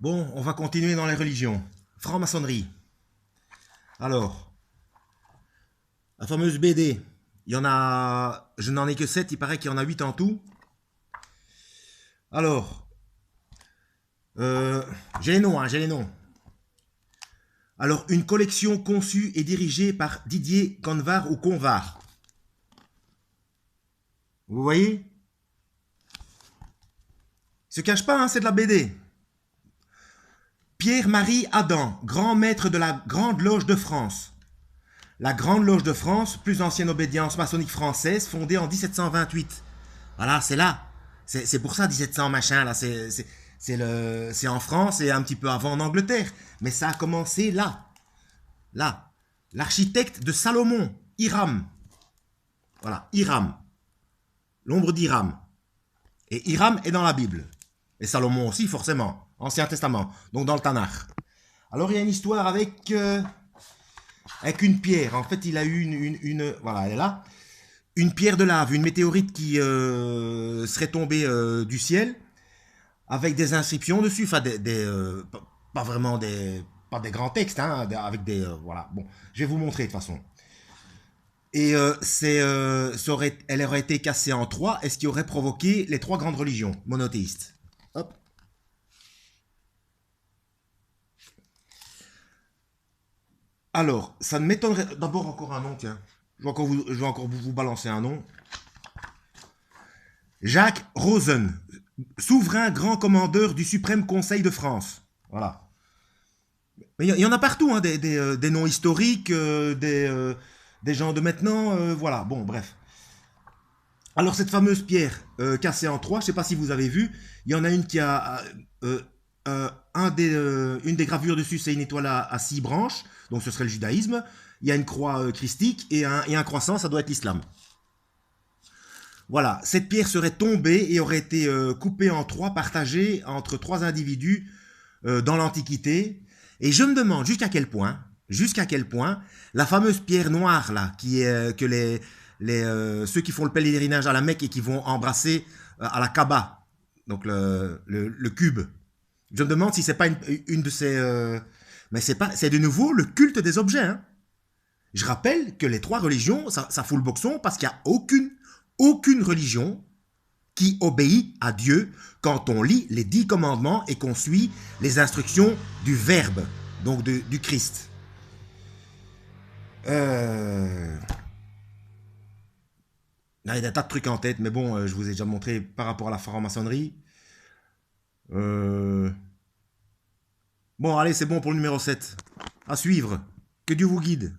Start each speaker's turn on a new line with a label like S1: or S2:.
S1: Bon, on va continuer dans les religions. Franc-maçonnerie. Alors, la fameuse BD. Il y en a... Je n'en ai que 7, il paraît qu'il y en a 8 en tout. Alors, j'ai les noms, j'ai les noms. Alors, une collection conçue et dirigée par Didier Convar ou Convar. Vous voyez? Il se cache pas, hein, c'est de la BD. Pierre-Marie Adam, grand maître de la Grande Loge de France. La Grande Loge de France, plus ancienne obédience maçonnique française, fondée en 1728. Voilà, c'est là. C'est pour ça 1700 machin, là. C'est en France et un petit peu avant en Angleterre. Mais ça a commencé là. Là. L'architecte de Salomon, Hiram. Voilà, Hiram. L'ombre d'Hiram. Et Hiram est dans la Bible. Et Salomon aussi, forcément. Ancien Testament. Donc dans le Tanakh. Alors il y a une histoire avec une pierre. En fait, il a eu une voilà, elle est là. Une pierre de lave, une météorite qui serait tombée du ciel avec des inscriptions dessus. Enfin, pas vraiment pas des grands textes, hein, avec des voilà. Bon, je vais vous montrer de toute façon. Et elle aurait été cassée en 3, et ce qui aurait provoqué les 3 grandes religions monothéistes. Hop. Alors, ça ne m'étonnerait... D'abord, encore un nom, tiens. Je vais encore vous balancer un nom. Jacques Rosen, souverain grand commandeur du Suprême Conseil de France. Voilà. Mais il y en a partout, hein, des noms historiques, des gens de maintenant, voilà. Bon, bref. Alors, cette fameuse pierre cassée en 3, je ne sais pas si vous avez vu, il y en a une qui a... une des gravures dessus, c'est une étoile à 6 branches, donc ce serait le judaïsme. Il y a une croix christique et un croissant, ça doit être l'islam. Voilà, cette pierre serait tombée et aurait été coupée en 3, partagée entre 3 individus dans l'Antiquité. Et je me demande jusqu'à quel point, la fameuse pierre noire là, qui est que ceux qui font le pèlerinage à la Mecque et qui vont embrasser à la Kaaba, donc le cube. Je me demande si c'est pas une de ces... mais c'est de nouveau le culte des objets. Hein. Je rappelle que les 3 religions, ça fout le boxon parce qu'il n'y a aucune religion qui obéit à Dieu quand on lit les 10 commandements et qu'on suit les instructions du Verbe, donc du Christ. Il y a des tas de trucs en tête, mais bon, je vous ai déjà montré par rapport à la franc-maçonnerie. Bon, allez, c'est bon pour le numéro 7. À suivre. Que Dieu vous guide.